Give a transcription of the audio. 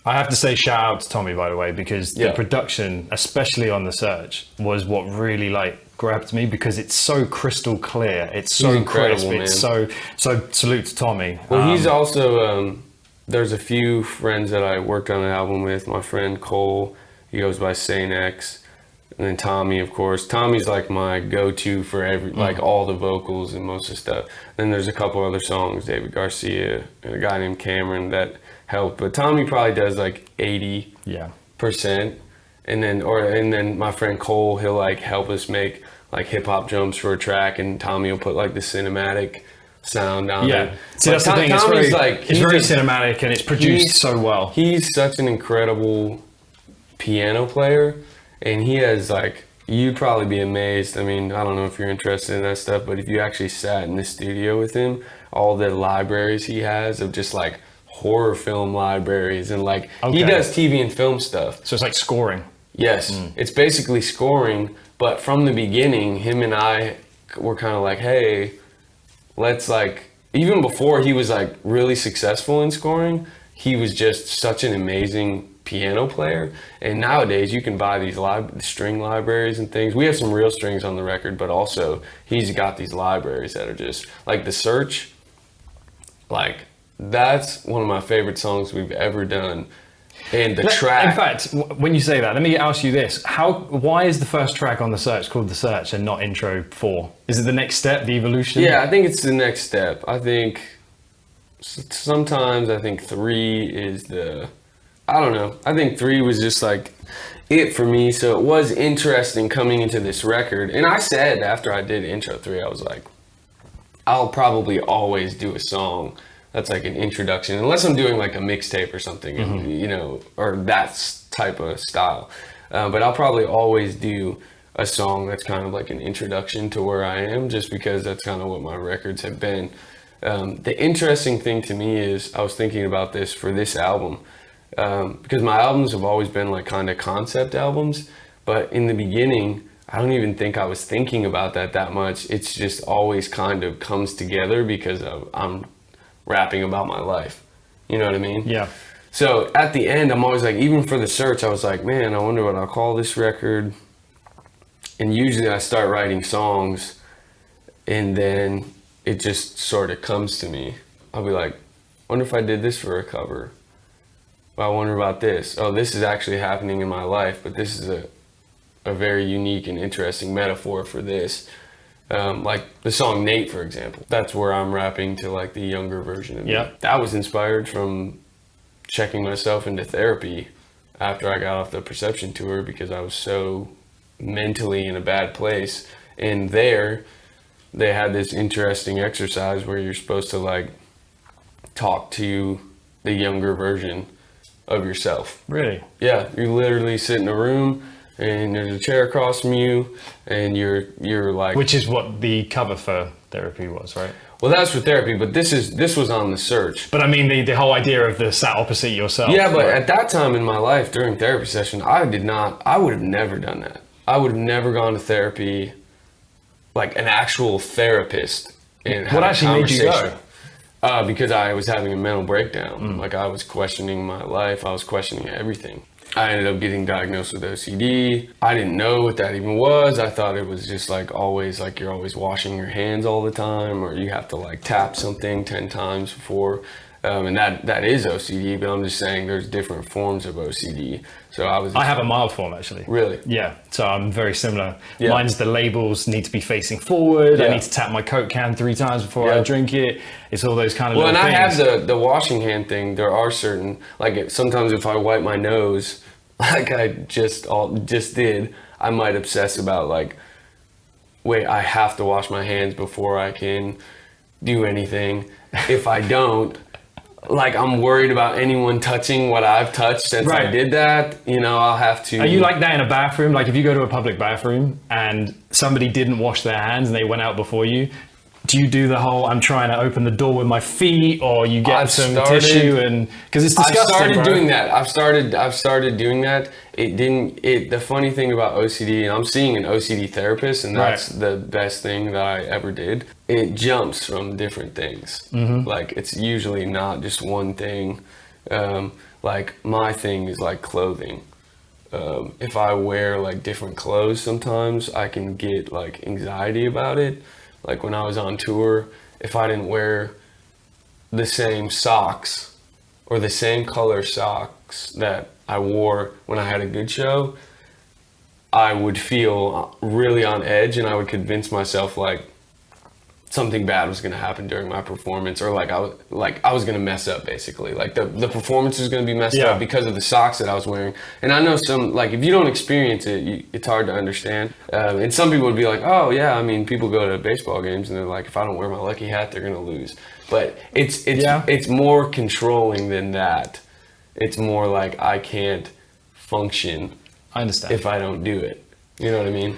I have to say shout out to Tommy, by the way, because the production, especially on The Search, was what really like grabbed me, because it's so crystal clear. It's so incredible, crisp. It's so salute to Tommy. Well, he's also, there's a few friends that I worked on an album with. My friend Cole, he goes by Saint X. And then Tommy, of course. Tommy's like my go-to for like all the vocals and most of the stuff. Then there's a couple other songs, David Garcia and a guy named Cameron that help. But Tommy probably does like 80%. And then my friend Cole, he'll like help us make like hip hop jumps for a track, and Tommy will put like the cinematic sound on it. See, that's the thing. Tommy's it's very cinematic and it's produced so well. He's such an incredible piano player. And he has like, you'd probably be amazed. I mean, I don't know if you're interested in that stuff, but if you actually sat in the studio with him, all the libraries he has of just like horror film libraries, and like he does TV and film stuff. So it's like scoring. Yes, it's basically scoring, but from the beginning, him and I were kind of like, hey, let's like, even before he was like really successful in scoring, he was just such an amazing piano player. And nowadays you can buy these string libraries and things. We have some real strings on the record, but also he's got these libraries that are just like The Search. Like, that's one of my favorite songs we've ever done. And the track, in fact, when you say that, let me ask you this: why is the first track on The Search called The Search and not Intro 4? Is it the next step, the evolution? Yeah, I think it's the next step. I think sometimes 3 is I don't know. I think 3 was just like it for me. So it was interesting coming into this record. And I said after I did Intro 3, I was like, I'll probably always do a song that's like an introduction, unless I'm doing like a mixtape or something, you know, or that type of style. But I'll probably always do a song that's kind of like an introduction to where I am, just because that's kind of what my records have been. The interesting thing to me is, I was thinking about this for this album, because my albums have always been like kind of concept albums, but in the beginning, I don't even think I was thinking about that much. It's just always kind of comes together because I'm rapping about my life. You know what I mean? Yeah. So at the end, I'm always like, even for The Search, I was like, man, I wonder what I'll call this record. And usually I start writing songs and then it just sort of comes to me. I'll be like, wonder if I did this for a cover. I wonder about this. Oh, this is actually happening in my life, but this is a very unique and interesting metaphor for this. Like the song Nate, for example. That's where I'm rapping to like the younger version of me. That was inspired from checking myself into therapy after I got off the Perception tour, because I was so mentally in a bad place. And there, they had this interesting exercise where you're supposed to like talk to the younger version of yourself. Really? Yeah, you literally sit in a room and there's a chair across from you and you're like, which is what the cover for Therapy was, right? Well, that's for Therapy, but this was on The Search. But I mean the whole idea of the sat opposite yourself. Yeah, but at that time in my life during therapy session, I would have never done that. I would have never gone to therapy, like an actual therapist, and had what actually made you go? Because I was having a mental breakdown. Like, I was questioning my life. I was questioning everything. I ended up getting diagnosed with OCD. I didn't know what that even was. I thought it was just like always, like you're always washing your hands all the time, or you have to like tap something 10 times before. And that is OCD, but I'm just saying there's different forms of OCD. So I have a mild form, actually. Really? Yeah, so I'm very similar. Yeah. Mine's the labels need to be facing forward. Yeah. I need to tap my Coke can 3 times before I drink it. It's all those kind of little things. Well, and I have the washing hand thing. There are certain, like sometimes if I wipe my nose, like I just did, I might obsess about like, wait, I have to wash my hands before I can do anything. If I don't, like, I'm worried about anyone touching what I've touched since I did that. You know, I'll have to. Are you like that in a bathroom? Like, if you go to a public bathroom and somebody didn't wash their hands and they went out before you, do you do the whole, I'm trying to open the door with my feet, or you get some tissue and, because it's disgusting, I've started doing that. I've started doing that. The funny thing about OCD, and I'm seeing an OCD therapist, and that's the best thing that I ever did. It jumps from different things. Like, it's usually not just one thing. Like my thing is like clothing. If I wear like different clothes, sometimes I can get like anxiety about it. Like when I was on tour, if I didn't wear the same socks or the same color socks that I wore when I had a good show, I would feel really on edge, and I would convince myself like something bad was going to happen during my performance, or like I was going to mess up, basically. Like the performance was going to be messed up because of the socks that I was wearing. And I know some, like, if you don't experience it, it's hard to understand. And some people would be like, oh yeah, I mean, people go to baseball games and they're like, if I don't wear my lucky hat, they're going to lose. But it's more controlling than that. It's more like I can't function. I understand. If I don't do it. You know what I mean?